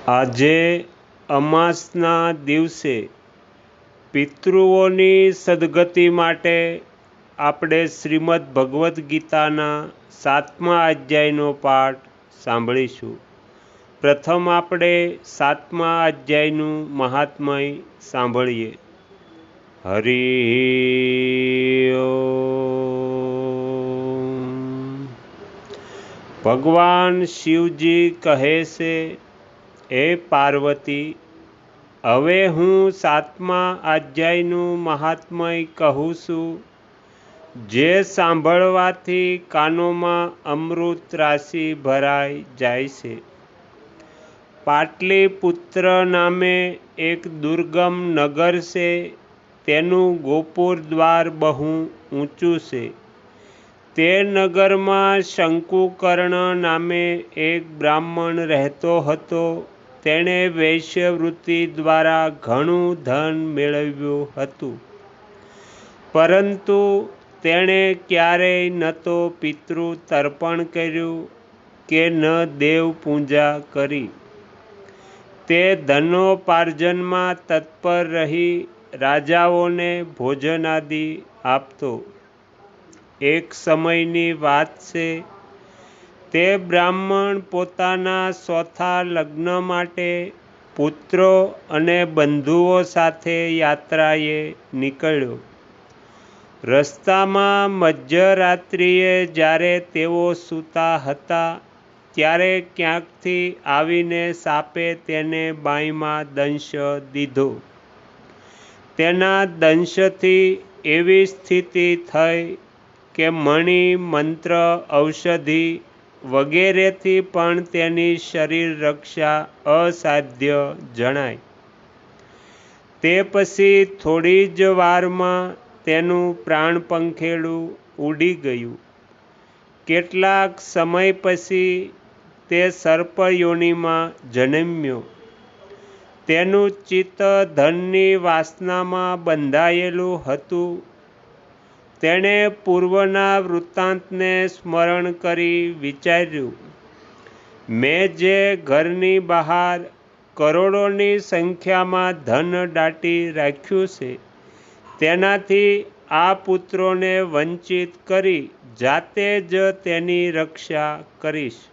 આજે અમાસના દિવસે પિતૃઓની સદગતિ માટે આપણે શ્રીમદ્ ભગવદ્ ગીતાના 7મા અધ્યાયનો પાઠ સાંભળીશું. પ્રથમ આપણે 7મા અધ્યાયનું મહાત્મય સાંભળીએ. હરિ ઓમ. ભગવાન શિવજી કહે છે, હે પાર્વતી, હવે હું 7મા અધ્યાયનું મહાત્મય કહું છું, જે સાંભળવાથી કાનોમાં અમૃત રાશિ ભરાઈ જાય છે. પાટલીપુત્ર નામે એક દુર્ગમ નગર છે. તેનું ગોપુર દ્વાર બહુ ઊંચું છે. તે નગરમાં શંકુકર્ણ નામે એક બ્રાહ્મણ રહેતો હતો. તેણે વૈશ્યવૃત્તિ દ્વારા ઘણું ધન મેળવ્યું હતું, પરંતુ તેણે ક્યારેય ન તો પિતૃ તર્પણ કર્યું કે ન દેવ પૂજા કરી. તે ધનોપાર્જનમાં તત્પર રહી રાજાઓને ભોજનાદિ આપતો. એક સમયની વાત છે, તે બ્રાહ્મણ પોતાના ચોથા લગ્ન માટે પુત્રો અને બંધુઓ સાથે યાત્રાએ નીકળ્યો. રસ્તામાં મધ્યરાત્રિએ જ્યારે તેઓ સૂતા હતા, ત્યારે ક્યાંકથી આવીને સાપે તેને બાંયમાં દંશ દીધો. તેના દંશથી એવી સ્થિતિ થઈ કે મણિ, મંત્ર, ઔષધિ વગેરેથી પણ તેની શરીર રક્ષા અસાધ્ય જણાય. તે પછી થોડી જ વારમાં તેનું પ્રાણપંખેડું ઉડી ગયું. કેટલાક સમય પછી તે સર્પયોનિમાં જન્મ્યો. તેનું ચિત્ત ધનની વાસનામાં બંધાયેલું હતું. તેણે પૂર્વના વૃત્તાંતને સ્મરણ કરી વિચાર્યું, મેં જે ઘરની બહાર કરોડોની સંખ્યામાં ધન દાટી રાખ્યું છે, તેનાથી આ પુત્રોને વંચિત કરી જાતે જ તેની રક્ષા કરીશ.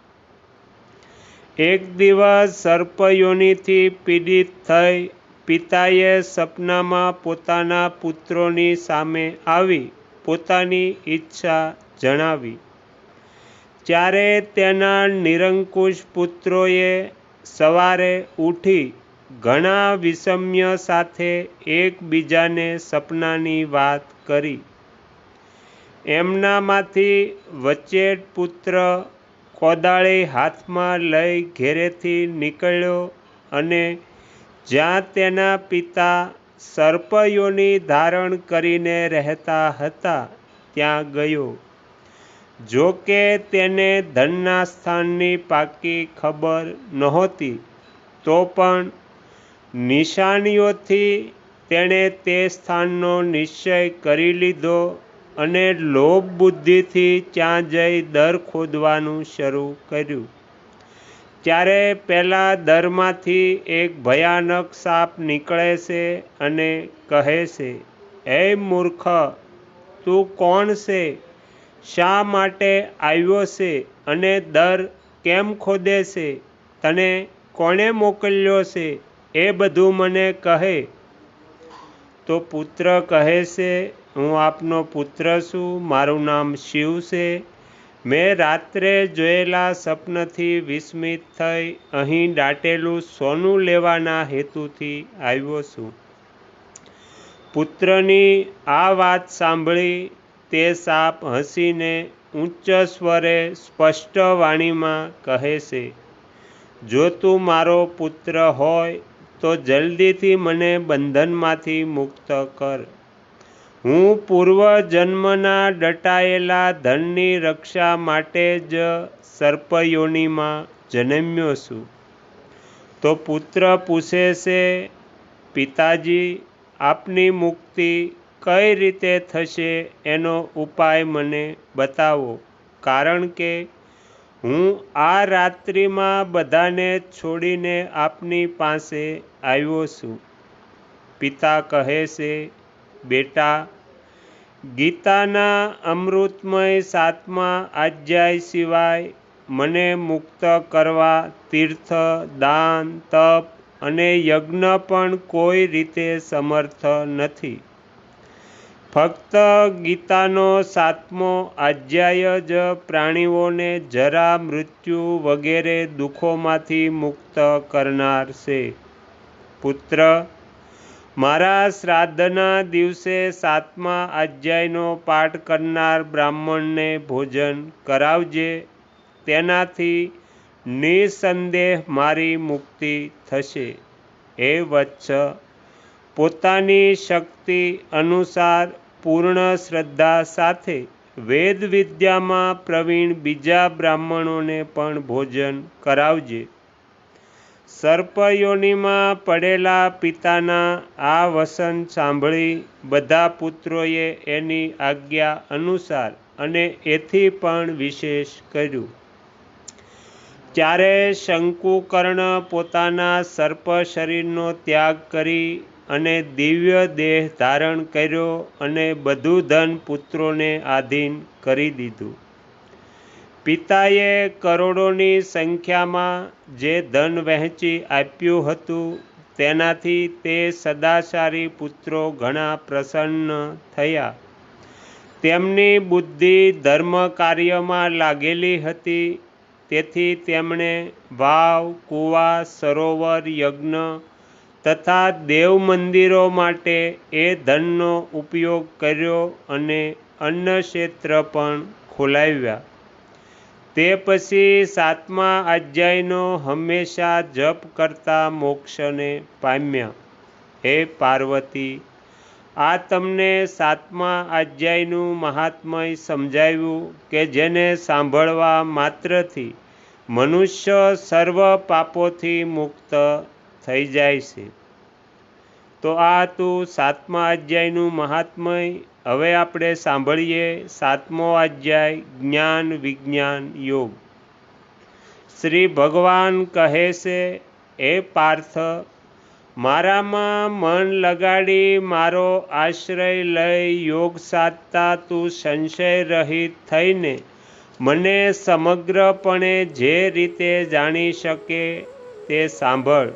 એક દિવસ સર્પયોનિથી પીડિત થઈ પિતાએ સપનામાં પોતાના પુત્રોની સામે આવી પોતાની ઈચ્છા જણાવી. ત્યારે તેના નિરંકુશ પુત્રોએ સવારે ઉઠી ઘણા વિષમ્ય સાથે એકબીજાને સપનાની વાત કરી. એમનામાંથી વચેટ પુત્ર કોદાળી હાથમાં લઈ ઘેરેથી નીકળ્યો અને જ્યાં તેના પિતા સર્પયોનિ ધારણ કરીને રહેતા હતા ત્યાં ગયો. જો કે તેને ધનના સ્થાનની પાકી ખબર નહોતી, તો પણ નિશાનીઓથી તેણે તે સ્થાનનો નિશ્ચય કરી લીધો અને લોભ બુદ્ધિથી ત્યાં જઈ દર ખોદવાનું શરૂ કર્યું. ત્યારે પેલા દરમાંથી એક ભયાનક સાપ નીકળે છે અને કહે છે, હે મૂર્ખ, તું કોણ છે? શા માટે આવ્યો છે અને દર કેમ ખોદે છે? તને કોણે મોકલ્યો છે એ બધું મને કહે. તો પુત્ર કહે છે, હું આપનો પુત્ર છું. મારું નામ શિવ છે. મેં રાત્રે જોયેલા સ્વપ્નથી વિસ્મિત થઈ અહીં દાટેલું સોનું લેવાના હેતુથી આવ્યો છું. પુત્રની આ વાત સાંભળી તે સાપ હસીને ઉચ્ચ સ્વરે સ્પષ્ટ વાણીમાં કહે છે, જો તું મારો પુત્ર હોય તો જલ્દીથી મને બંધનમાંથી મુક્ત કર. હું પૂર્વજન્મના દટાયેલા ધનની રક્ષા માટે જ સર્પયોનિમાં જન્મ્યો છું. તો પુત્ર પૂછે છે, પિતાજી, આપની મુક્તિ કઈ રીતે થશે એનો ઉપાય મને બતાવો, કારણ કે હું આ રાત્રિમાં બધાને છોડીને આપની પાસે આવ્યો છું. પિતા કહે છે, બેટા, ગીતાના અમૃતમય 7મા અધ્યાય સિવાય મને મુક્ત કરવા તીર્થ, દાન, તપ અને યજ્ઞ પણ કોઈ રીતે સમર્થ નથી. ફક્ત ગીતાનો 7મો અધ્યાય જ પ્રાણીઓને જરા, મૃત્યુ વગેરે દુઃખોમાંથી મુક્ત કરનાર છે. પુત્ર, મારા શ્રાદ્ધના દિવસે 7મા અધ્યાયનો પાઠ કરનાર બ્રાહ્મણને ભોજન કરાવજે. તેનાથી નિસંદેહ મારી મુક્તિ થશે. હે વત્સ, પોતાની શક્તિ અનુસાર પૂર્ણ શ્રદ્ધા સાથે વેદ વિદ્યામાં પ્રવીણ બીજા બ્રાહ્મણોને પણ ભોજન કરાવજે. સર્પયોનિમાં પડેલા પિતાના આ વચન સાંભળી બધા પુત્રોએ એની આજ્ઞા અનુસાર અને એથી પણ વિશેષ કર્યું. ત્યારે શંકુકર્ણ પોતાના સર્પ શરીરનો ત્યાગ કરી અને દિવ્ય દેહ ધારણ કર્યો અને બધું ધન પુત્રોને આધીન કરી દીધું. પિતાએ કરોડોની સંખ્યામાં જે ધન વહેંચી આપ્યું હતું તેનાથી તે સદાચારી પુત્રો ઘણા પ્રસન્ન થયા. તેમની બુદ્ધિ ધર્મ કાર્યમાં લાગેલી હતી. તેથી તેમણે વાવ, કૂવા, સરોવર, યજ્ઞ તથા દેવ મંદિરો માટે એ ધનનો ઉપયોગ કર્યો અને અન્નક્ષેત્ર પણ ખોલાવ્યા. તે પછી 7મા અધ્યાયનો હંમેશા જપ કરતા મોક્ષને પામ્યા. હે પાર્વતી, આ તમને 7મા અધ્યાયનું મહાત્મય સમજાવ્યું કે જેને સાંભળવા માત્રથી મનુષ્ય સર્વ પાપોથી મુક્ત થઈ જાય છે. તો આ હતું 7મા અધ્યાયનું મહાત્મય. હવે આપણે સાંભળીએ 7મો અધ્યાય, જ્ઞાન વિજ્ઞાન યોગ. શ્રી ભગવાન કહે છે, હે પાર્થ, મારામાં મન લગાડી મારો આશ્રય લઈ યોગ સાધતા તું સંશય રહિત થઈને મને સમગ્રપણે જે રીતે જાણી શકે તે સાંભળ.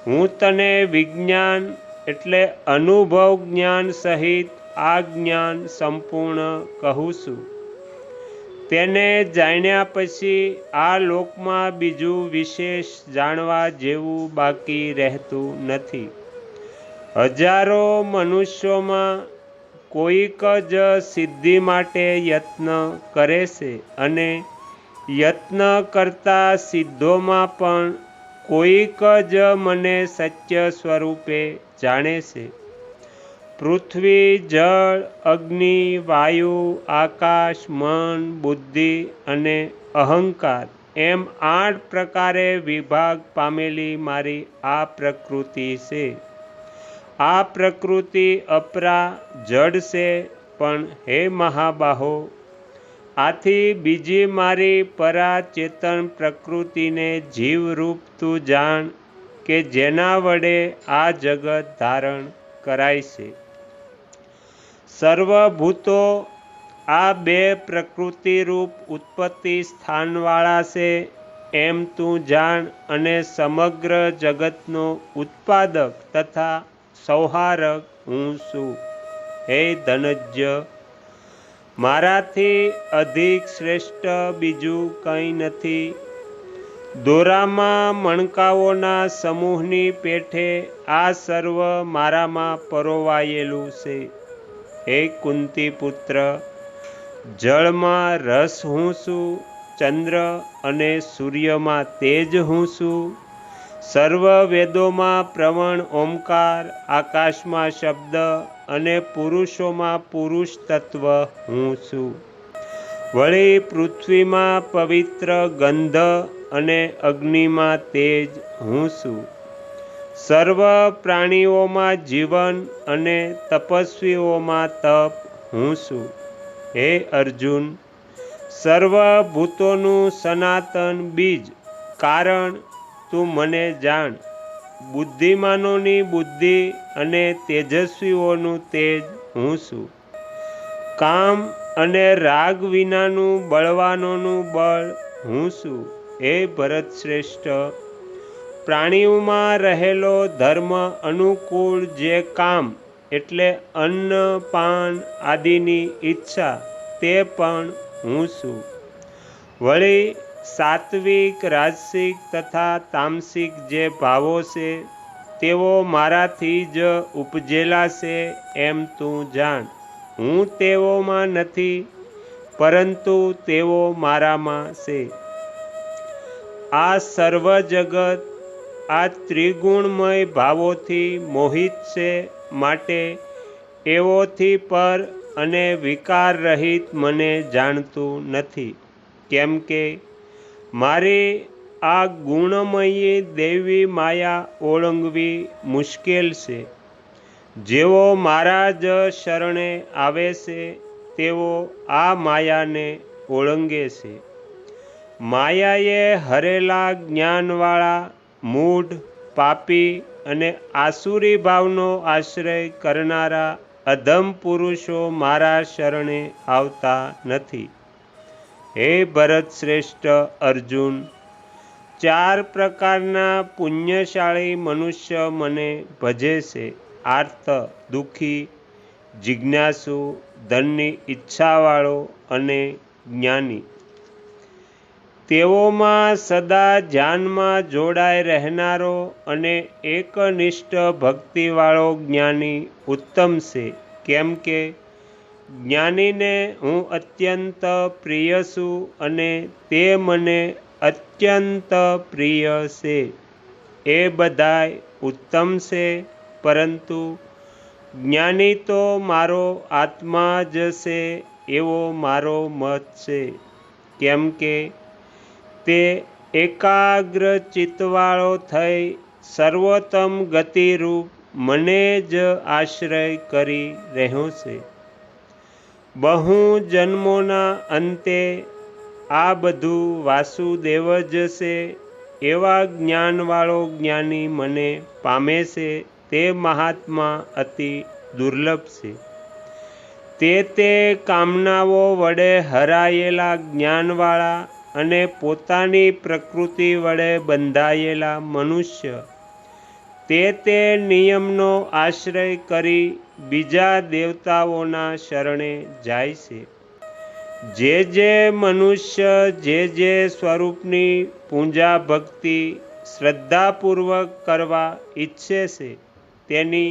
હું તને વિજ્ઞાન એટલે અનુભવ જ્ઞાન સહિત આ જ્ઞાન સંપૂર્ણ કહું છું. તેને જાણ્યા પછી આ લોકમાં બીજું વિશેષ જાણવા જેવું બાકી રહેતું નથી. હજારો મનુષ્યોમાં કોઈક જ સિદ્ધિ માટે યત્ન કરે છે અને યત્ન કરતા સિદ્ધોમાં પણ કોઈક જ મને સત્ય સ્વરૂપે જાણે છે. પૃથ્વી, જળ, અગ્નિ, વાયુ, આકાશ, મન, બુદ્ધિ અને અહંકાર એમ 8 પ્રકારે વિભાગ પામેલી મારી આ પ્રકૃતિ છે. આ પ્રકૃતિ અપરા જડ છે. પણ હે મહાબાહો, આથી બીજી મારી પરા ચેતન પ્રકૃતિને જીવરૂપ તું જાણ કે જેના વડે આ જગત ધારણ કરાય છે. સર્વભૂતો આ 2 પ્રકૃતિરૂપ ઉત્પત્તિ સ્થાનવાળા છે એમ તું જાણ અને સમગ્ર જગતનો ઉત્પાદક તથા સંહારક હું છું. હે ધનંજય, મારાથી અધિક શ્રેષ્ઠ બીજું કંઈ નથી. દોરામાં મણકાઓના સમૂહની પેઠે આ સર્વ મારામાં પરોવાયેલું છે. હે કુંતી પુત્ર, જળમાં રસ હું છું. ચંદ્ર અને સૂર્યમાં તેજ હું છું. સર્વ વેદોમાં પ્રવણ ઓમકાર, આકાશમાં શબ્દ અને પુરુષોમાં પુરુષ તત્વ હું છું. વળી પૃથ્વીમાં પવિત્ર ગંધ અને અગ્નિમાં તેજ હું છું. સર્વ પ્રાણીઓમાં જીવન અને તપસ્વીઓમાં તપ હું છું. હે અર્જુન, સર્વભૂતોનું સનાતન બીજ કારણ તું મને જાણ. બુદ્ધિમાનોની બુદ્ધિ અને તેજસ્વીઓનું તેજ હું છું. કામ અને રાગ વિનાનું બળવાનોનું બળ હું છું. હે ભરત શ્રેષ્ઠ, પ્રાણીઓમાં રહેલો ધર્મ અનુકૂળ જે કામ એટલે અન્ન પાન આદિની ઈચ્છા તે પણ હું છું. વળી સાત્વિક રાજસિક તથા તામસિક જે ભાવો છે તેઓ મારાથી જ ઉપજેલા છે એમ તું જાણ. હું તેઓમાં નથી, પરંતુ તેઓ મારામાં છે. આ સર્વ જગત આ ત્રિગુણમય ભાવોથી મોહિત છે, માટે એવોથી પર અને વિકાર રહિત મને જાણતું નથી. કેમ કે મારી આ ગુણમયી દૈવી માયા ઓળંગવી મુશ્કેલ છે. જેઓ મારા જ શરણે આવે છે તેઓ આ માયાને ઓળંગે છે. માયાએ હરેલા જ્ઞાનવાળા મૂઢ, પાપી અને આસુરી ભાવનો આશ્રય કરનારા અધમ પુરુષો મારા શરણે આવતા નથી. હે ભરત શ્રેષ્ઠ અર્જુન, 4 પ્રકારના પુણ્યશાળી મનુષ્ય મને ભજે છે: આર્ત, દુઃખી, જિજ્ઞાસુ, ધનની ઈચ્છાવાળો અને જ્ઞાની. તેઓમાં સદા ધ્યાનમાં જોડાઈ રહેનારો અને એકનિષ્ઠ ભક્તિવાળો જ્ઞાની ઉત્તમ છે. કેમ કે જ્ઞાનીને હું અત્યંત પ્રિય છું અને તે મને અત્યંત પ્રિય છે. એ બધાય ઉત્તમ છે, પરંતુ જ્ઞાની તો મારો આત્મા જ છે એવો મારો મત છે. કેમ કે તે એકાગ્ર ચિત્તવાળો થઈ સર્વોત્તમ ગતિરૂપ મને જ આશ્રય કરી રહ્યો છે. બહુ જન્મોના અંતે આ બધું વાસુદેવ જ છે એવા જ્ઞાનવાળો જ્ઞાની મને પામે છે તે મહાત્મા અતિ દુર્લભ છે. તે કામનાઓ વડે હરાયેલા જ્ઞાનવાળા અને પોતાની પ્રકૃતિ વડે બંધાયેલા મનુષ્ય તે નિયમનો આશ્રય કરી બીજા દેવતાઓના શરણે જાય છે. જે મનુષ્ય જે સ્વરૂપની પૂજા ભક્તિ શ્રદ્ધાપૂર્વક કરવા ઈચ્છે છે તેની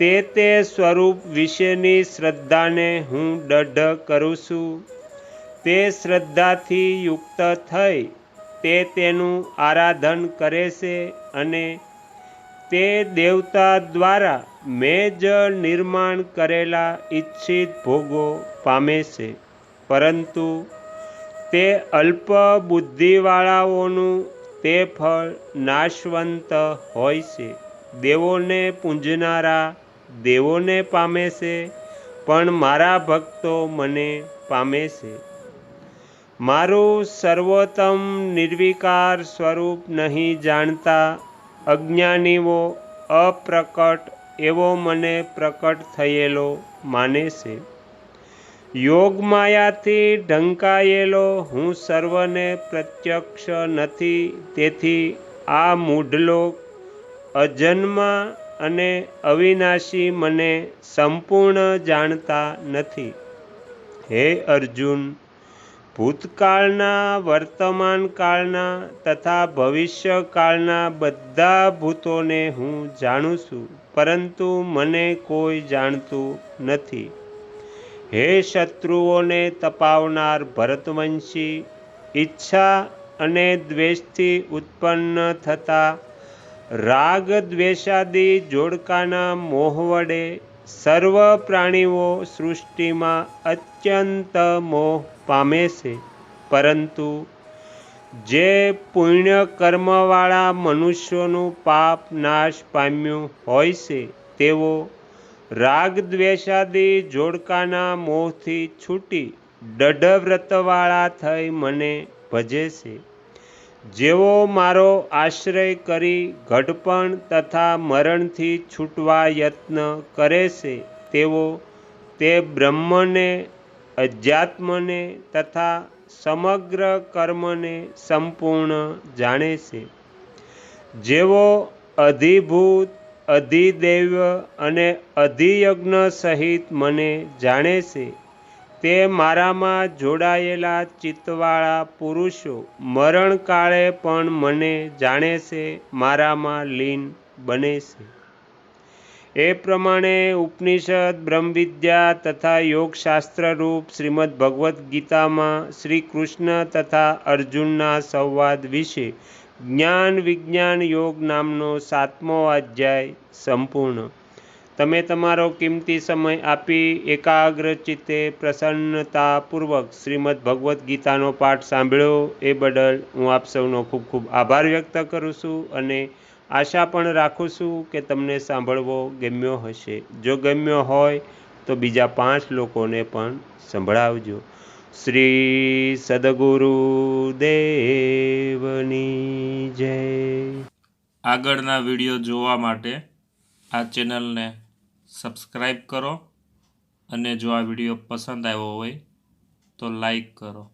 તે સ્વરૂપ વિશેની શ્રદ્ધાને હું દૃઢ કરું છું. તે શ્રદ્ધાથી યુક્ત થઈ તેનું આરાધન કરે છે અને તે દેવતા દ્વારા મેં જ નિર્માણ કરેલા ઈચ્છિત ભોગો પામે છે. પરંતુ તે અલ્પ બુદ્ધિવાળાઓનું તે ફળ નાશવંત હોય છે. દેવોને પૂજનારા દેવોને પામે છે, પણ મારા ભક્તો મને પામે છે. મારું સર્વોત્તમ નિર્વિકાર સ્વરૂપ નહીં જાણતા અજ્ઞાનીઓ અપ્રકટ એવો મને પ્રકટ થયેલો માને છે. યોગમાયાથી ઢંકાયેલો હું સર્વને પ્રત્યક્ષ નથી. તેથી આ મૂઢલોક અજન્મા અને અવિનાશી મને સંપૂર્ણ જાણતા નથી. હે અર્જુન, ભૂતકાળના, વર્તમાનકાળના તથા ભવિષ્યકાળના બધા ભૂતોને હું જાણું છું, પરંતુ મને કોઈ જાણતું નથી. હે શત્રુઓને તપાવનાર ભરતવંશી, ઈચ્છા અને દ્વેષથી ઉત્પન્ન થતા રાગ દ્વેષાદી જોડકાના મોહ વડે સર્વ પ્રાણીઓ સૃષ્ટિમાં અત્યંત મોહ પામે છે. પરંતુ જે પુણ્ય કર્મવાળા મનુષ્યોનું પાપ નાશ પામ્યું હોય છે તેઓ રાગ દ્વેષાદી જોડકાના મોહથી છૂટી દઢવ્રતવાળા થઈ મને ભજે છે. જેઓ મારો આશ્રય કરી ઘડપણ તથા મરણથી છૂટવા યત્ન કરે છે, તેઓ તે બ્રહ્મને, અધ્યાત્મને તથા સમગ્ર કર્મને સંપૂર્ણ જાણે છે. જેઓ અધિભૂત, અધિદૈવ અને અધિયજ્ઞ સહિત મને જાણે છે, તે મારામાં જોડાયેલા ચિત્તવાળા પુરુષો મરણકાળે પણ મને જાણે છે, મારામાં લીન બને છે. એ પ્રમાણે ઉપનિષદ, બ્રહ્મવિદ્યા તથા યોગશાસ્ત્ર રૂપ શ્રીમદ્ ભગવદ્ ગીતામાં શ્રી કૃષ્ણ તથા અર્જુનના સંવાદ વિશે જ્ઞાન વિજ્ઞાન યોગ નામનો 7મો અધ્યાય સંપૂર્ણ. તમે તમારો કિંમતી સમય આપી એકાગ્ર ચિત્તે પ્રસન્નતાપૂર્વક શ્રીમદ્ ભગવદ્ ગીતાનો પાઠ સાંભળ્યો એ બદલ હું આપ સૌનો ખૂબ ખૂબ આભાર વ્યક્ત કરું છું અને આશા પણ રાખું છું કે તમને સાંભળવો ગમ્યો હશે. જો ગમ્યો હોય તો બીજા 5 લોકોને પણ સંભળાવજો. શ્રી સદગુરુ દેવની જય. આગળના વિડીયો જોવા માટે આ ચેનલને સબસ્ક્રાઈબ કરો અને જો આ વિડીયો પસંદ આવ્યો હોય તો લાઈક કરો.